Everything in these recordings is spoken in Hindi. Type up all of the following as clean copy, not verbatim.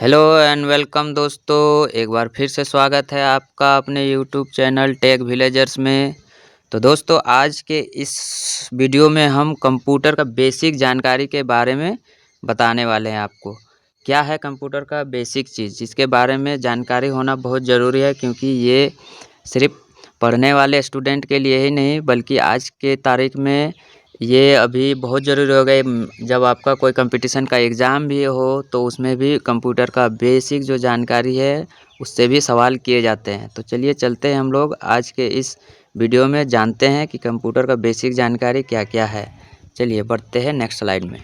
हेलो एंड वेलकम दोस्तों, एक बार फिर से स्वागत है आपका अपने यूट्यूब चैनल टेक विलेजर्स में। तो दोस्तों, आज के इस वीडियो में हम कंप्यूटर का बेसिक जानकारी के बारे में बताने वाले हैं आपको। क्या है कंप्यूटर का बेसिक चीज़, जिसके बारे में जानकारी होना बहुत ज़रूरी है, क्योंकि ये सिर्फ पढ़ने वाले स्टूडेंट के लिए ही नहीं बल्कि आज के तारीख में ये अभी बहुत ज़रूरी हो गए। जब आपका कोई कंपटीशन का एग्ज़ाम भी हो तो उसमें भी कंप्यूटर का बेसिक जो जानकारी है उससे भी सवाल किए जाते हैं। तो चलिए चलते हैं हम लोग आज के इस वीडियो में, जानते हैं कि कंप्यूटर का बेसिक जानकारी क्या क्या है। चलिए बढ़ते हैं नेक्स्ट स्लाइड में।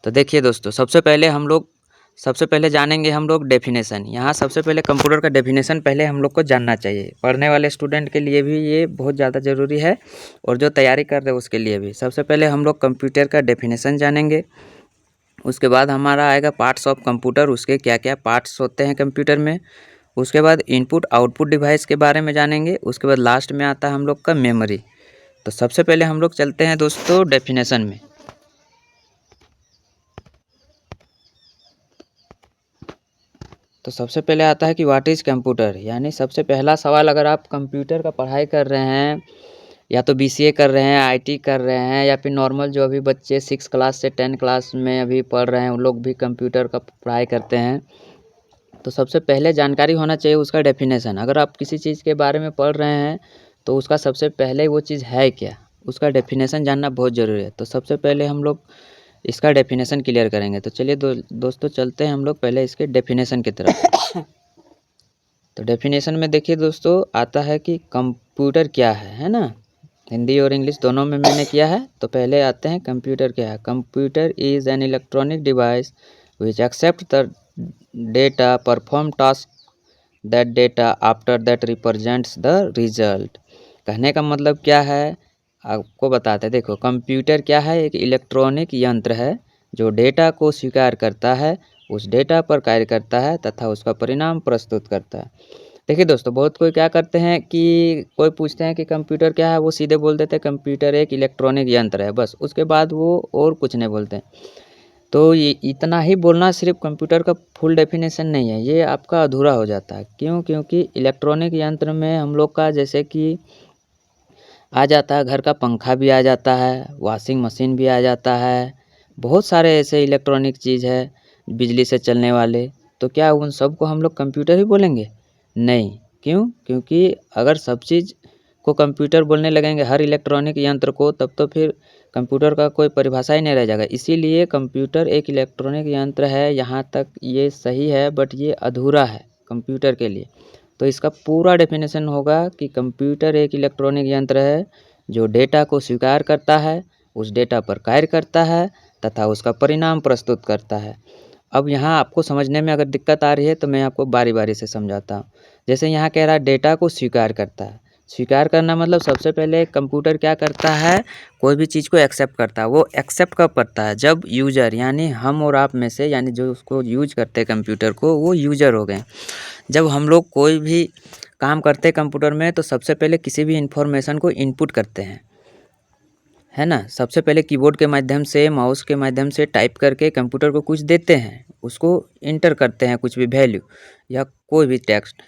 तो देखिए दोस्तों, सबसे पहले जानेंगे हम लोग डेफिनेशन। यहाँ सबसे पहले कंप्यूटर का डेफिनेशन पहले हम लोग को जानना चाहिए। पढ़ने वाले स्टूडेंट के लिए भी ये बहुत ज़्यादा ज़रूरी है और जो तैयारी कर रहे हैं उसके लिए भी। सबसे पहले हम लोग कंप्यूटर का डेफिनेशन जानेंगे। उसके बाद हमारा आएगा पार्ट्स ऑफ कंप्यूटर, उसके क्या क्या पार्ट्स होते हैं कंप्यूटर में। उसके बाद इनपुट आउटपुट डिवाइस के बारे में जानेंगे। उसके बाद लास्ट में आता है हम लोग का मेमोरी। तो सबसे पहले हम लोग चलते हैं दोस्तों डेफिनेशन में। तो सबसे पहले आता है कि व्हाट इज़ कंप्यूटर, यानी सबसे पहला सवाल, अगर आप कंप्यूटर का पढ़ाई कर रहे हैं या तो बीसीए कर रहे हैं, आईटी कर रहे हैं, या फिर नॉर्मल जो अभी बच्चे 6 क्लास से 10 क्लास में अभी पढ़ रहे हैं उन लोग भी कंप्यूटर का पढ़ाई करते हैं। तो सबसे पहले जानकारी होना चाहिए उसका डेफिनेशन। अगर आप किसी चीज़ के बारे में पढ़ रहे हैं तो उसका सबसे पहले वो चीज़ है क्या, उसका डेफिनेशन जानना बहुत ज़रूरी है। तो सबसे पहले हम लोग इसका डेफिनेशन क्लियर करेंगे। तो चलिए दोस्तों चलते हैं हम लोग पहले इसके डेफिनेशन की तरफ। तो डेफिनेशन में देखिए दोस्तों, आता है कि कंप्यूटर क्या है ना। हिंदी और इंग्लिश दोनों में मैंने किया है। तो पहले आते हैं कंप्यूटर क्या है। Computer is an electronic device which accept the data, perform task that data after that represents the result. कहने का मतलब क्या है आपको बताते हैं। देखो, कंप्यूटर क्या है, एक इलेक्ट्रॉनिक यंत्र है जो डेटा को स्वीकार करता है, उस डेटा पर कार्य करता है तथा उसका परिणाम प्रस्तुत करता है। देखिए दोस्तों, बहुत कोई क्या करते हैं कि कोई पूछते हैं कि कंप्यूटर क्या है, वो सीधे बोल देते हैं कंप्यूटर एक इलेक्ट्रॉनिक यंत्र है, बस। उसके बाद वो और कुछ नहीं बोलते हैं। तो ये इतना ही बोलना सिर्फ कंप्यूटर का फुल डेफिनेशन नहीं है, ये आपका अधूरा हो जाता है। क्यों? क्योंकि इलेक्ट्रॉनिक यंत्र में हम लोग का जैसे कि आ जाता है, घर का पंखा भी आ जाता है, वॉशिंग मशीन भी आ जाता है, बहुत सारे ऐसे इलेक्ट्रॉनिक चीज़ है बिजली से चलने वाले। तो क्या उन सबको हम लोग कंप्यूटर ही बोलेंगे? नहीं। क्यों? क्योंकि अगर सब चीज़ को कंप्यूटर बोलने लगेंगे, हर इलेक्ट्रॉनिक यंत्र को, तब तो फिर कंप्यूटर का कोई परिभाषा ही नहीं रह जाएगा। इसीलिए कंप्यूटर एक इलेक्ट्रॉनिक यंत्र है, यहाँ तक ये सही है, बट ये अधूरा है कंप्यूटर के लिए। तो इसका पूरा डेफिनेशन होगा कि कंप्यूटर एक इलेक्ट्रॉनिक यंत्र है जो डेटा को स्वीकार करता है, उस डेटा पर कार्य करता है तथा उसका परिणाम प्रस्तुत करता है। अब यहाँ आपको समझने में अगर दिक्कत आ रही है तो मैं आपको बारी बारी से समझाता हूँ। जैसे यहाँ कह रहा है डेटा को स्वीकार करता है। स्वीकार करना मतलब सबसे पहले कंप्यूटर क्या करता है, कोई भी चीज़ को एक्सेप्ट करता है। वो एक्सेप्ट कब करता है? जब यूज़र, यानी हम और आप में से, यानी जो उसको यूज करते हैं कंप्यूटर को, वो यूज़र हो गए। जब हम लोग कोई भी काम करते हैं कंप्यूटर में तो सबसे पहले किसी भी इंफॉर्मेशन को इनपुट करते हैं, है ना। सबसे पहले कीबोर्ड के माध्यम से, माउस के माध्यम से टाइप करके कंप्यूटर को कुछ देते हैं, उसको इंटर करते हैं, कुछ भी वैल्यू या कोई भी टेक्स्ट।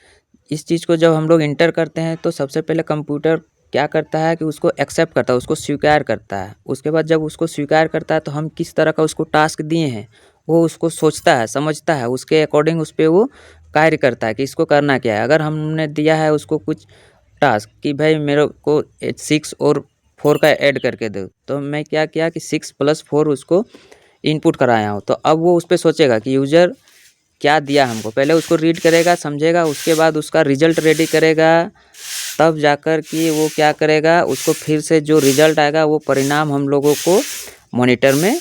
इस चीज़ को जब हम लोग इंटर करते हैं तो सबसे पहले कंप्यूटर क्या करता है कि उसको एक्सेप्ट करता है, उसको स्वीकार करता है। उसके बाद जब उसको स्वीकार करता है तो हम किस तरह का उसको टास्क दिए हैं वो उसको सोचता है, समझता है, उसके अकॉर्डिंग उस पर वो कार्य करता है कि इसको करना क्या है। अगर हमने दिया है उसको कुछ टास्क कि भाई मेरे को 6 और 4 का ऐड करके दो, तो मैं क्या किया कि 6 + 4 उसको इनपुट कराया हूँ। तो अब वो उस पर सोचेगा कि यूज़र क्या दिया हमको, पहले उसको रीड करेगा, समझेगा, उसके बाद उसका रिजल्ट रेडी करेगा, तब जाकर कि वो क्या करेगा, उसको फिर से जो रिजल्ट आएगा वो परिणाम हम लोगों को मॉनिटर में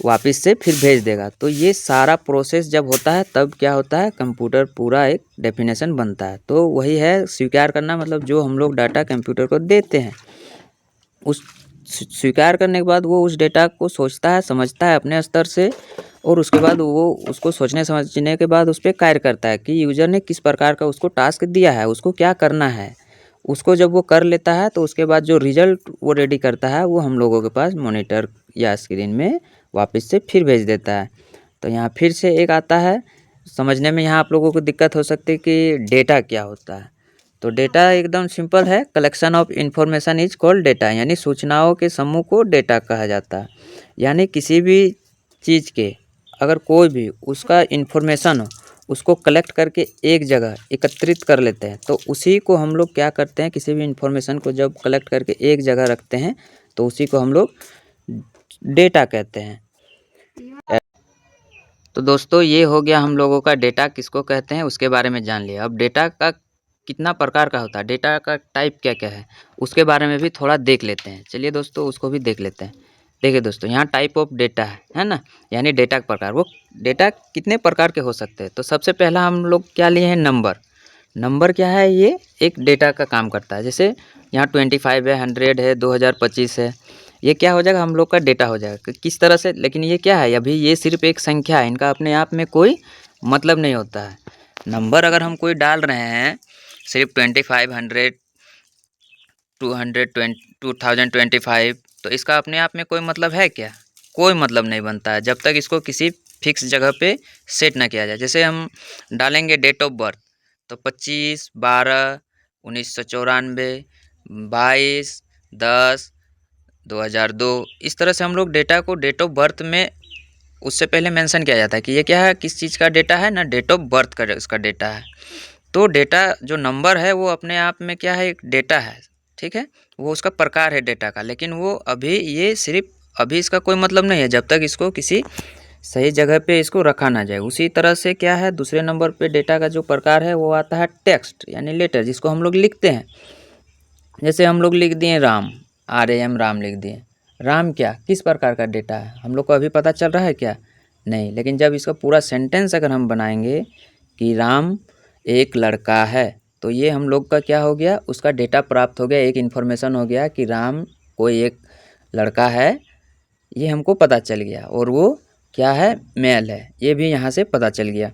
वापस से फिर भेज देगा। तो ये सारा प्रोसेस जब होता है तब क्या होता है, कंप्यूटर पूरा एक डेफिनेशन बनता है। तो वही है स्वीकार करना, मतलब जो हम लोग डाटा कंप्यूटर को देते हैं, उस स्वीकार करने के बाद वो उस डेटा को सोचता है, समझता है अपने स्तर से, और उसके बाद वो उसको सोचने समझने के बाद उस पर कार्य करता है कि यूज़र ने किस प्रकार का उसको टास्क दिया है, उसको क्या करना है। उसको जब वो कर लेता है तो उसके बाद जो रिजल्ट वो रेडी करता है वो हम लोगों के पास मॉनिटर या स्क्रीन में वापस से फिर भेज देता है। तो यहाँ फिर से एक आता है समझने में यहाँ आप लोगों को दिक्कत हो सकती है कि डेटा क्या होता है। तो डेटा एकदम सिंपल है, collection of information is called data, यानी सूचनाओं के समूह को डेटा कहा जाता है। यानी किसी भी चीज़ के अगर कोई भी उसका इन्फॉर्मेशन हो, उसको कलेक्ट करके एक जगह एकत्रित कर लेते हैं, तो उसी को हम लोग क्या करते हैं, किसी भी इन्फॉर्मेशन को जब कलेक्ट करके एक जगह रखते हैं तो उसी को हम लोग डेटा कहते हैं। तो दोस्तों ये हो गया हम लोगों का डेटा किसको कहते हैं उसके बारे में जान लिया। अब डेटा का कितना प्रकार का होता है, डेटा का टाइप क्या क्या है, उसके बारे में भी थोड़ा देख लेते हैं। चलिए दोस्तों उसको भी देख लेते हैं। देखिए दोस्तों यहाँ टाइप ऑफ डेटा है ना, यानी डेटा का प्रकार। वो डेटा कितने प्रकार के हो सकते हैं। तो सबसे पहला हम लोग क्या लिए हैं, नंबर। नंबर क्या है, ये एक डेटा का काम करता है। जैसे यहाँ 25 है, 100 है, 2025 है, ये क्या हो जाएगा, हम लोग का डेटा हो जाएगा। किस तरह से, लेकिन ये क्या है, अभी ये सिर्फ एक संख्या है, इनका अपने आप में कोई मतलब नहीं होता है। नंबर अगर हम कोई डाल रहे हैं सिर्फ 25, 100, 200, 2025, तो इसका अपने आप में कोई मतलब है क्या, कोई मतलब नहीं बनता है जब तक इसको किसी फिक्स जगह पे सेट ना किया जाए। जैसे हम डालेंगे डेट ऑफ बर्थ, तो 25/12/1994, 22/10/2002, इस तरह से हम लोग डेटा को डेट ऑफ बर्थ में उससे पहले मेंशन किया जाता है कि ये क्या है, किस चीज़ का डेटा है ना, डेट ऑफ बर्थ का उसका डेटा है। तो डेटा जो नंबर है वो अपने आप में क्या है, एक डेटा है, ठीक है, वो उसका प्रकार है डेटा का। लेकिन वो अभी ये सिर्फ अभी इसका कोई मतलब नहीं है जब तक इसको किसी सही जगह पे इसको रखा ना जाए। उसी तरह से क्या है, दूसरे नंबर पे डेटा का जो प्रकार है वो आता है टेक्स्ट, यानी लेटर, जिसको हम लोग लिखते हैं। जैसे हम लोग लिख दिए राम, RAM राम लिख दिए। राम क्या, किस प्रकार का डेटा है, हम लोग को अभी पता चल रहा है क्या, नहीं। लेकिन जब इसका पूरा सेंटेंस अगर हम बनाएंगे कि राम एक लड़का है, तो ये हम लोग का क्या हो गया, उसका डेटा प्राप्त हो गया, एक इन्फॉर्मेशन हो गया कि राम कोई एक लड़का है, ये हमको पता चल गया। और वो क्या है, मेल है, ये भी यहाँ से पता चल गया।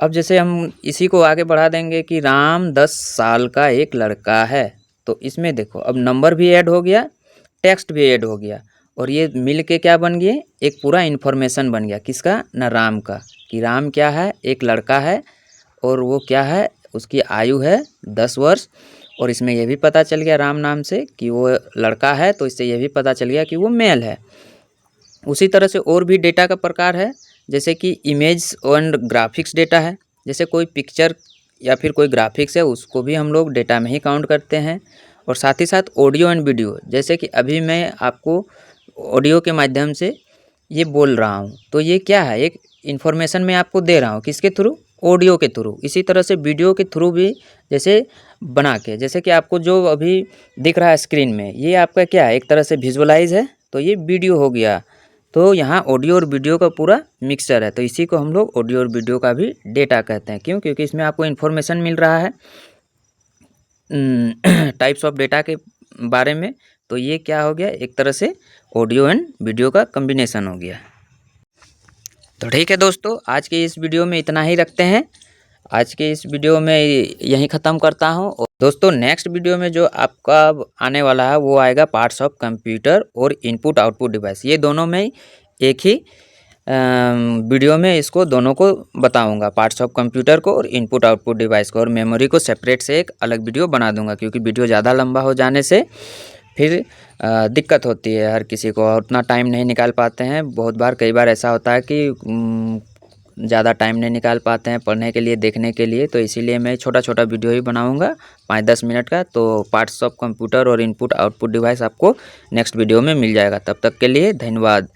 अब जैसे हम इसी को आगे बढ़ा देंगे कि राम 10 साल का एक लड़का है, तो इसमें देखो अब नंबर भी ऐड हो गया, टेक्स्ट भी ऐड हो गया, और ये मिल के क्या बन गए, एक पूरा इन्फॉर्मेशन बन गया। किसका, ना राम का, कि राम क्या है, एक लड़का है, और वो क्या है, उसकी आयु है 10 वर्ष। और इसमें यह भी पता चल गया राम नाम से कि वो लड़का है, तो इससे यह भी पता चल गया कि वो मेल है। उसी तरह से और भी डेटा का प्रकार है, जैसे कि इमेज एंड ग्राफिक्स डेटा है। जैसे कोई पिक्चर या फिर कोई ग्राफिक्स है, उसको भी हम लोग डेटा में ही काउंट करते हैं। और साथ ही साथ ऑडियो एंड वीडियो, जैसे कि अभी मैं आपको ऑडियो के माध्यम से ये बोल रहा हूँ, तो ये क्या है, एक इन्फॉर्मेशन मैं आपको दे रहा हूँ, किसके थ्रू, ऑडियो के थ्रू। इसी तरह से वीडियो के थ्रू भी जैसे बना के, जैसे कि आपको जो अभी दिख रहा है स्क्रीन में, ये आपका क्या है, एक तरह से विजुअलाइज है, तो ये वीडियो हो गया। तो यहाँ ऑडियो और वीडियो का पूरा मिक्सचर है, तो इसी को हम लोग ऑडियो और वीडियो का भी डेटा कहते हैं। क्यों, क्योंकि इसमें आपको इन्फॉर्मेशन मिल रहा है टाइप्स ऑफ डेटा के बारे में। तो ये क्या हो गया, एक तरह से ऑडियो एंड वीडियो का कम्बिनेशन हो गया। तो ठीक है दोस्तों, आज के इस वीडियो में इतना ही रखते हैं। आज के इस वीडियो में यहीं ख़त्म करता हूँ। और दोस्तों नेक्स्ट वीडियो में जो आपका आने वाला है वो आएगा पार्ट्स ऑफ कंप्यूटर और इनपुट आउटपुट डिवाइस। ये दोनों में एक ही वीडियो में इसको दोनों को बताऊंगा, पार्ट्स ऑफ कंप्यूटर को और इनपुट आउटपुट डिवाइस को। और मेमोरी को सेपरेट से एक अलग वीडियो बना दूंगा, क्योंकि वीडियो ज़्यादा लंबा हो जाने से फिर दिक्कत होती है हर किसी को, और उतना टाइम नहीं निकाल पाते हैं। बहुत बार, कई बार ऐसा होता है कि ज़्यादा टाइम नहीं निकाल पाते हैं पढ़ने के लिए, देखने के लिए। तो इसीलिए मैं छोटा छोटा वीडियो ही बनाऊंगा 5-10 मिनट का। तो पार्ट्स ऑफ कंप्यूटर और इनपुट आउटपुट डिवाइस आपको नेक्स्ट वीडियो में मिल जाएगा। तब तक के लिए धन्यवाद।